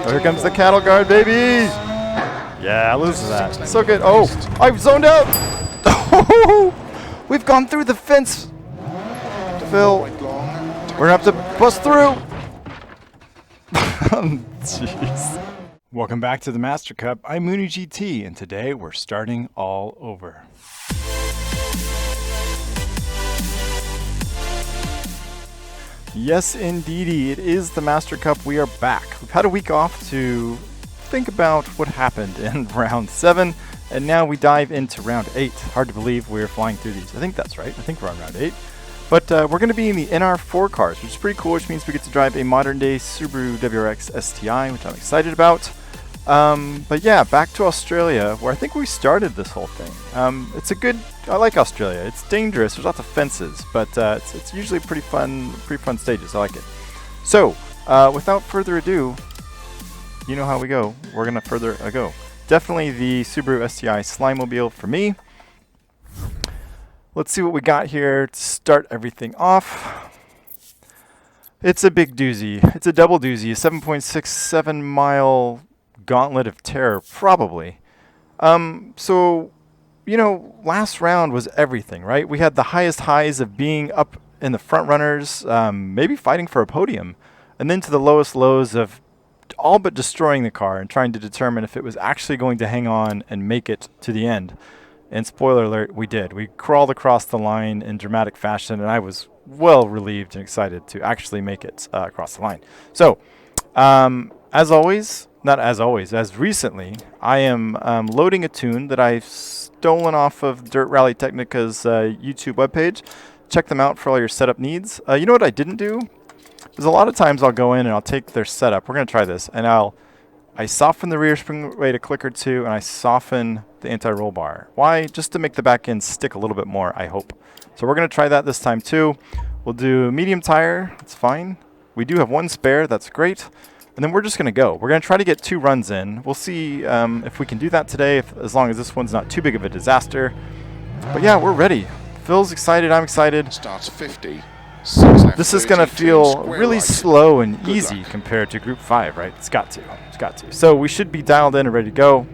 Oh, here comes the cattle guard, baby! Yeah, lose that. So good. Oh, I've zoned out! We've gone through the fence! Phil, we're gonna have to bust through! Jeez. Welcome back to the Master Cup. I'm MoonieGT, and today we're starting all over. Yes, indeedy, it is the Master Cup. We are back. We've had a week off to think about what happened in round 7, and now we dive into round 8. Hard to believe we're flying through these. I think that's right. I think we're on round 8. But we're going to be in the NR4 cars, which is pretty cool, which means we get to drive a modern-day Subaru WRX STI, which I'm excited about. But yeah, back to Australia, where I think we started this whole thing. It's a good... I like Australia. It's dangerous. There's lots of fences, but it's usually pretty fun stages. I like it. So, without further ado, you know how we go. We're gonna further go. Definitely the Subaru STI Slimobile for me. Let's see what we got here to start everything off. It's a big doozy. It's a double doozy. A 7.67 mile gauntlet of terror, probably. So, you know, last round was everything, right? We had the highest highs of being up in the front runners, maybe fighting for a podium, and then to the lowest lows of all but destroying the car and trying to determine if it was actually going to hang on and make it to the end. And spoiler alert, we did. We crawled across the line in dramatic fashion, and I was well relieved and excited to actually make it across the line. So, as always, not as always, as recently, I am loading a tune that I've stolen off of Dirt Rally Technica's YouTube webpage. Check them out for all your setup needs. You know what I didn't do? There's a lot of times I'll go in and I'll take their setup. We're going to try this. And I soften the rear spring rate a click or two, and I soften the anti-roll bar. Why? Just to make the back end stick a little bit more, I hope. So we're going to try that this time too. We'll do medium tire. That's fine. We do have one spare. That's great. And then we're just going to go. We're going to try to get 2 runs in. We'll see if we can do that today, as long as this one's not too big of a disaster. But yeah, we're ready. Phil's excited. I'm excited. Starts 50. This is going to feel really slow and easy compared to Group 5, right? It's got to. It's got to. So we should be dialed in and ready to go.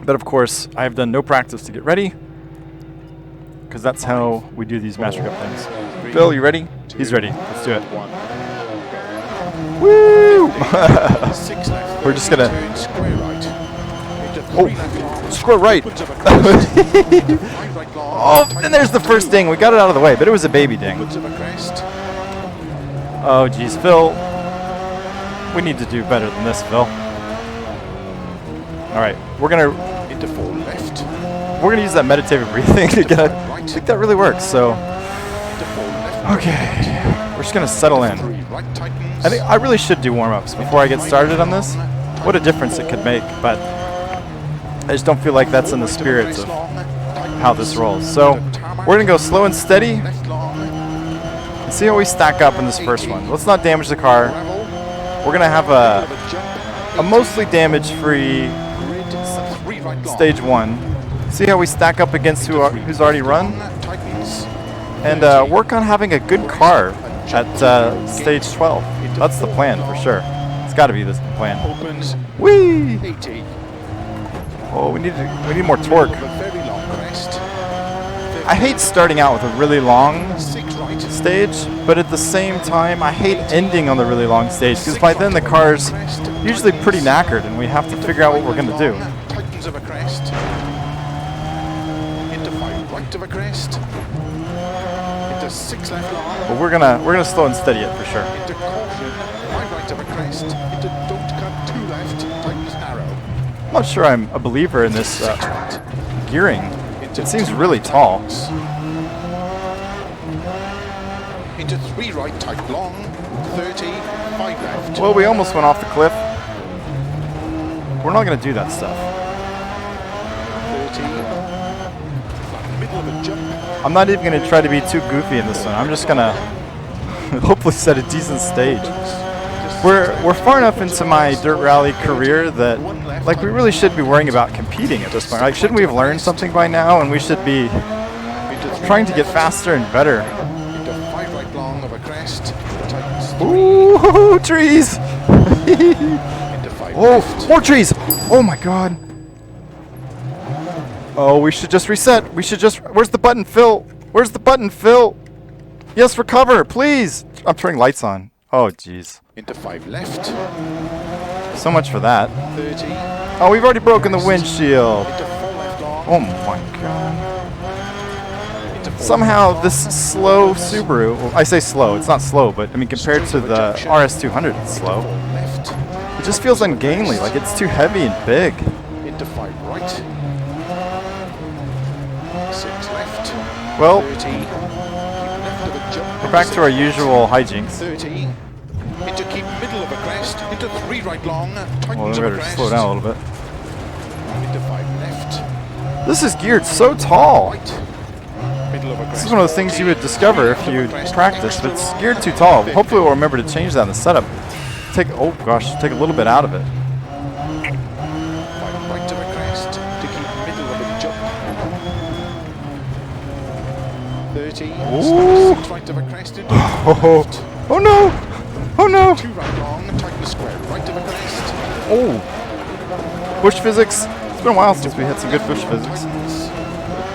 But of course, I have done no practice to get ready, because that's how we do these Master Cup things. Phil, you ready? He's ready. Let's do it. Woo! We're just gonna... Oh, square right. Oh, and there's the first ding. We got it out of the way, but it was a baby ding. Oh, geez, Phil. We need to do better than this, Phil. All right, we're gonna use that meditative breathing to get. I think that really works. So, okay, we're just gonna settle in. I think I really should do warm-ups before I get started on this. What a difference it could make, but I just don't feel like that's in the spirit of how this rolls. So we're gonna go slow and steady and see how we stack up in this first one. Let's not damage the car. We're gonna have a mostly damage-free stage 1. See how we stack up against who's already run, and work on having a good car at stage 12. That's the plan for sure. It's got to be this plan. Whee! Oh, we need more torque. I hate starting out with a really long stage, but at the same time, I hate ending on the really long stage, because by then the car's usually pretty knackered, and we have to figure out what we're going to do. But we're gonna slow and steady it for sure. I'm not sure I'm a believer in this gearing. It seems really tall. Into 3 right, tight long, 30, 5 left. Well, we almost went off the cliff. We're not gonna do that stuff. 30, middle of a jump. I'm not even gonna try to be too goofy in this one. I'm just gonna hopefully set a decent stage. We're far enough into my dirt rally career that, like, we really should be worrying about competing at this point. Like, shouldn't we have learned something by now? And we should be trying to get faster and better. Into 5 right long of a crest. Ooh, trees! Into 5 5 Oh, left. more trees! Oh my god. Oh, we should just reset. We should just... Where's the button, Phil? Where's the button, Phil? Yes, recover, please. I'm turning lights on. Oh, jeez. Into 5 left. So much for that. 30. Oh, we've already broken the windshield. Into 4 left long. Oh my god. Into 4 Somehow left this slow Subaru... Well, I say slow. It's not slow, but I mean compared to the RS200, it's slow. left. It just feels ungainly, like it's too heavy and big. Into 5 right. 6 left. Well, 30. Keep left of a jump. we're back to our usual hijinks. 30. Into keep middle of a crest. Into 3 right long. Tightens Well, we of a better crest. slow down a little bit. Into 5 left. This is geared so tall. Right. Middle of a crest. This is one of those things you would discover if you practice, but it's geared too tall. Hopefully we'll remember to change that in the setup. Take a little bit out of it. 5 right of a crest. To keep middle of a jump. 30. Ooh. 6 right of a crest. Into Oh, oh no! Oh no! 2 right long. Tighten square. Right of a crest. Oh! Bush physics. It's been a while since we had some good bush physics.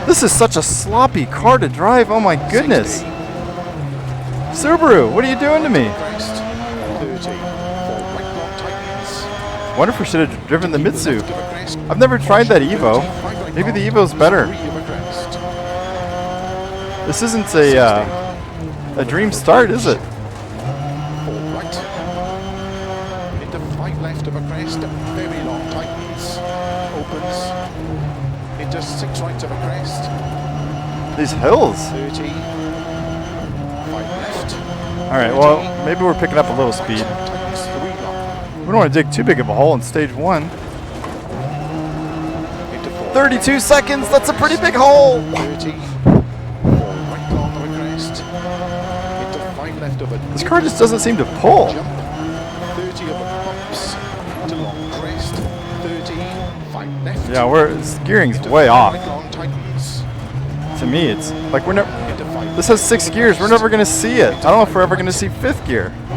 This is such a sloppy car to drive. Oh my goodness! 60. Subaru, what are you doing to me? Crest. 30. 4 right long tightens. Wonder if we should have driven the Mitsu. Left of a crest. I've never tried that Evo. 5 right Maybe the long. Evo's better. 3 of a crest. This isn't a dream start, is it? 4 right. Into 5 left of a crest. Very long tightens. Opens. Into 6 right of a crest. These hills. 30. 5 left. All right, well, maybe we're picking up a little speed. Tightens 3 long. We don't want to dig too big of a hole in stage 1. Into 4 32 seconds, that's a pretty big hole. 30. 4 right long of a crest. Into 5 left of a This car just doesn't seem to pull. jump. 30 of a bumps. Into long crest. 30. 5 left. Yeah, this gearing's Into way 5 off. right long tightens. To me, it's like we're never... Into 5 This has 6 gears, we're never going to see it. I don't know if we're ever going to see 5th gear. left.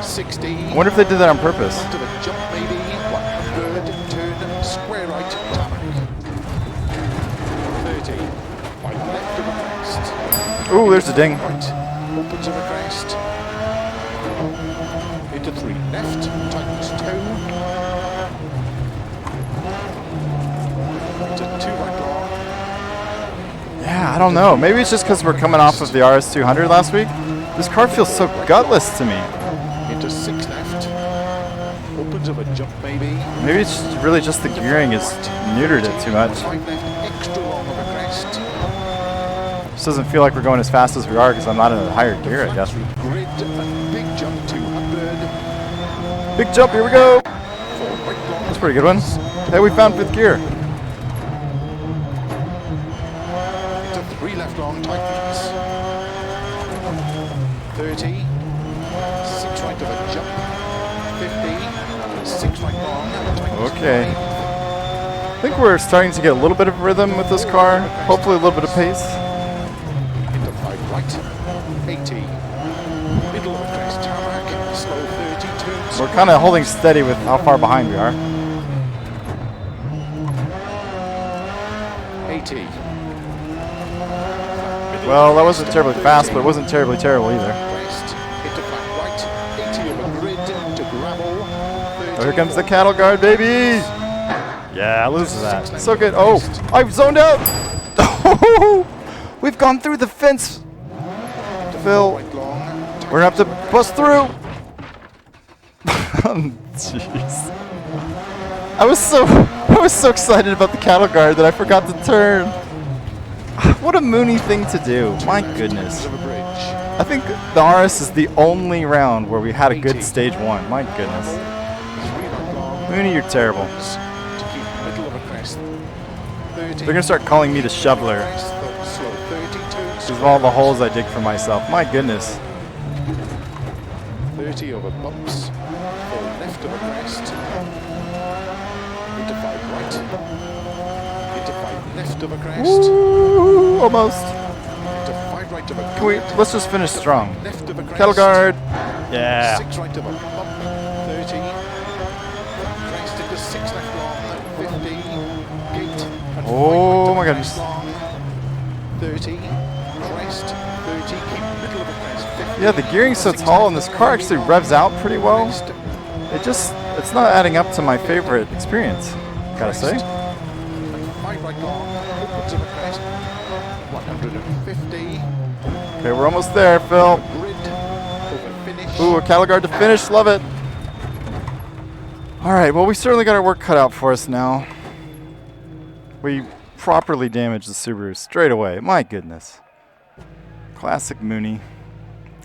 60. I wonder if they did that on purpose. To the jump maybe. 100. Turn. Square right. Tarmac. 30. 5 left of a crest. Ooh, there's a ding. Right. Opens of a crest. Into 3 left. Tightens 2. Into 2 right long. Yeah, I don't know. Maybe it's just because we're coming off of the RS200 last week. This car feels so gutless to me. Into 6 left. Opens of a jump maybe. Maybe it's really just the gearing has neutered it too much. 5 left. Extra long of a crest. Just doesn't feel like we're going as fast as we are because I'm not in a higher gear, I guess. Grid. A big jump 200. Big jump, here we go. 4 right long. That's a pretty good one. Hey, we found 5th gear. Into 3 left long tightens. 30. 6 right of a jump. 50. 6 right long. Tightens Okay. 5. I think we're starting to get a little bit of rhythm with this car. Hopefully a little bit of pace. Into 5 right. 80. Middle of a crest tarmac. Slow 30 turns. We're kind of holding steady with how far behind we are. 80. Well, that wasn't terribly fast, but it wasn't terribly terrible either. Crest. Into 5 right. 80 of a grid to gravel. Oh, here comes the cattle guard, baby! Yeah, loses that. So good. Oh, I've zoned out! We've gone through the fence! Phil, Right long. we're gonna have to bust through! Jeez. I was so excited about the cattle guard that I forgot to turn. What a Mooney thing to do. My goodness. Of a bridge. I think the RS is the only round where we had a good stage 1. My goodness. 3 right long. Mooney, you're terrible. To keep middle of a crest. 30. They're gonna start calling me the shoveler Crest, slow 30 turns. because of all the holes I dig for myself. My goodness. 30 over bumps. 4 left of a crest. Into 5 right. Into 5 left of a crest. Ooh, almost. Into 5 right of a Can we? grid. Let's just finish strong. Left of a crest. Cattle guard. Yeah. 6 right of a bump. 30. 50, gate, and Oh my right goodness. long, 30, crest, 30, keep middle of the crest, 50. Yeah, the gearing's so tall and this car actually revs out pretty well. It's not adding up to my favorite experience, gotta say. And 5 right long, opens of a crest, 150. Okay, we're almost there, Phil. Grid, over finish. Ooh, a cattle guard to finish, love it. All right, well, we certainly got our work cut out for us now. We properly damaged the Subaru straight away, my goodness. Classic Moonie.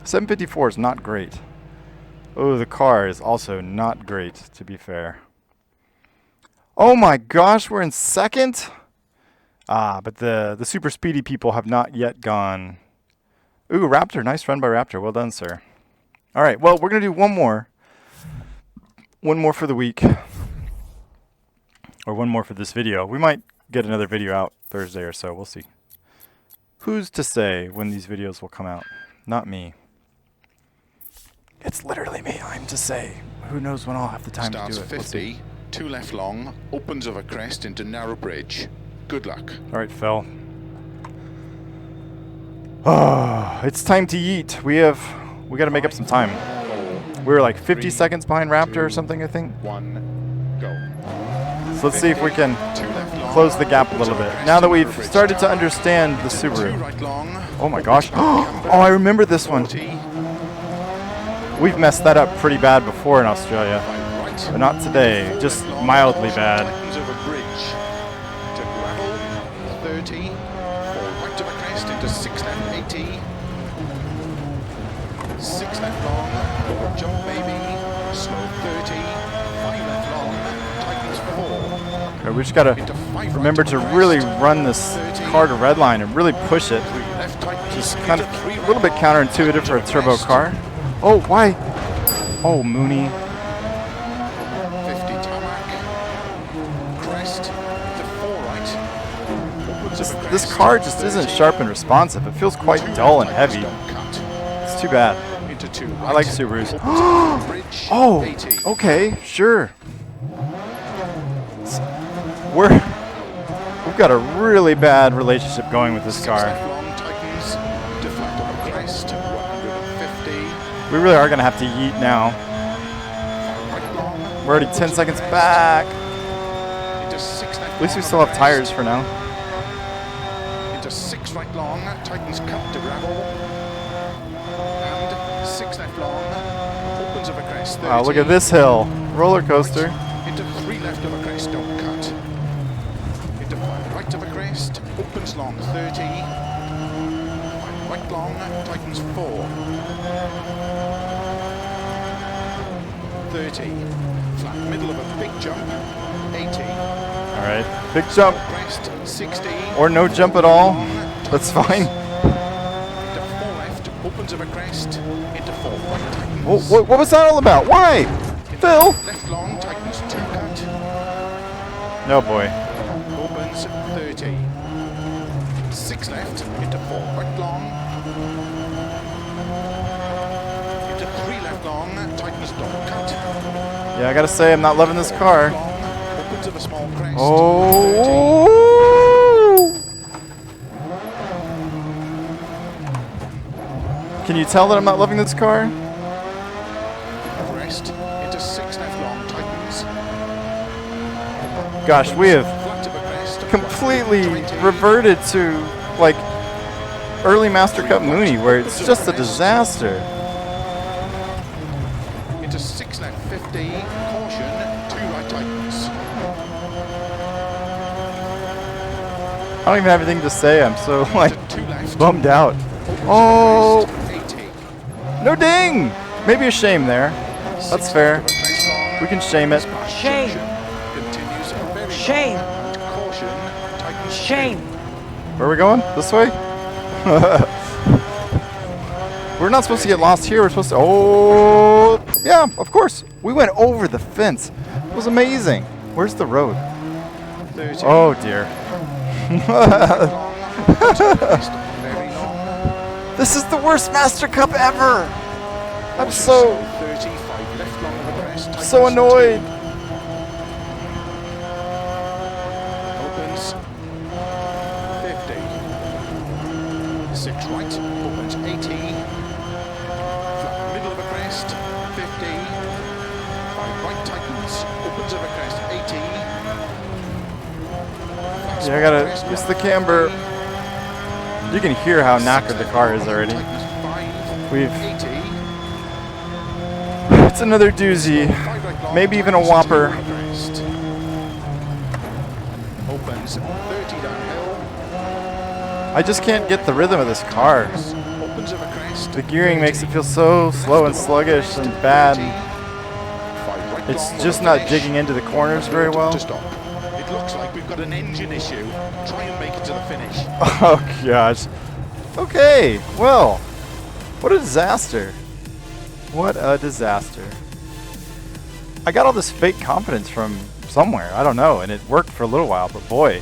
754 is not great. Oh, the car is also not great, to be fair. Oh my gosh, we're in second? Ah, but the super speedy people have not yet gone. Ooh, Raptor, nice run by Raptor. Well done, sir. All right, well, we're going to do one more. One more for the week. Or one more for this video. We might get another video out Thursday or so. We'll see. Who's to say when these videos will come out? Not me. It's literally me. I'm to say. Who knows when I'll have the time Starts to do it. 50, 2 left long, opens of a crest into narrow bridge. Good luck. All right, Phil. Oh, it's time to yeet. We got to make up some time. We were like 50 seconds behind Raptor or something, I think. 1, go. So let's see if we can close the gap a little bit. Now that we've started to understand the Subaru. Oh my gosh. Oh, I remember this one. We've messed that up pretty bad before in Australia. But not today, just mildly bad. 30, 4 right to the crest into 6 left 80. 6 left long, over jump maybe, slow 30, 5 left long, tightens 4. Okay, we just gotta remember to really run this car to redline and really push it. Just kind of a little bit counterintuitive for a turbo car. Oh, why? Oh, Moonie. 50 tarmac, crest, to 4 right. This car just isn't sharp and responsive. It feels quite dull and heavy. It's too bad. I like Subarus. Oh, okay, sure. We've got a really bad relationship going with this car. We really are going to have to yeet now. We're already 10 seconds back. At least we still have tires for now. Into 6 right long, tightens cut to gravel. And 6 left long, opens of a crest. 30. Wow, look at this hill. Roller coaster. Into 3 left of a crest, don't cut. Into 5 right of a crest, opens long 30. 5 right long, tightens 4. 30. Flat middle of a big jump, 80. Alright, big jump. Crest, 60. Or no jump at all. That's fine. Into 4 left, opens of a crest, into 4 right, tightens. What was that all about? Why? Phil? Left long, tightens 2 cut. No, boy. Opens 30. 6 left, into 4 right long. Into 3 left long, tightens don't cut. Yeah, I gotta say, I'm not loving this car. Opens of a small crest. Oh! Can you tell that I'm not loving this car? Crest, into 6 left long, tightens. Gosh, we have Flat of a crest. completely reverted to, like, early Master Cup Moonie, where it's just a disaster. Into 6 left 50, caution, 2 right tightens. I don't even have anything to say. I'm so, like, Into 2 left. bummed out. Opens Oh! of a crest, 80. No ding! Maybe a shame there. That's fair. We can shame it. Shame. Continues very Shame. long, and caution, tightens. Shame. Where are we going? This way? We're not supposed to get lost here. We're supposed to... Oh! Yeah, of course. We went over the fence. It was amazing. Where's the road? 30. Oh, dear. Very long. This is the worst Master Cup ever. I'm so 35 left long of a crest. so annoyed. Yeah, I gotta use the camber. You can hear how knackered the car is already. It's another doozy. Maybe even a whopper. Opens 30 downhill. I just can't get the rhythm of this car. Opens of a crest. The gearing makes it feel so slow and sluggish and bad. It's just not digging into the corners very well. It looks like we've got an engine issue. Try and make it to the finish. Oh gosh. Okay, well, what a disaster. What a disaster. I got all this fake confidence from somewhere, I don't know, and it worked for a little while, but boy,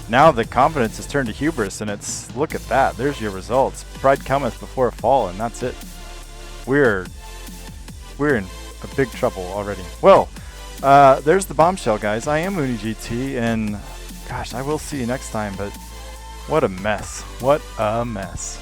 now the confidence has turned to hubris, and it's, look at that, there's your results. Pride cometh before a fall, and that's it. We're in a big trouble already. Well, there's the bombshell, guys. I am MoonieGT, and gosh, I will see you next time, but what a mess. What a mess.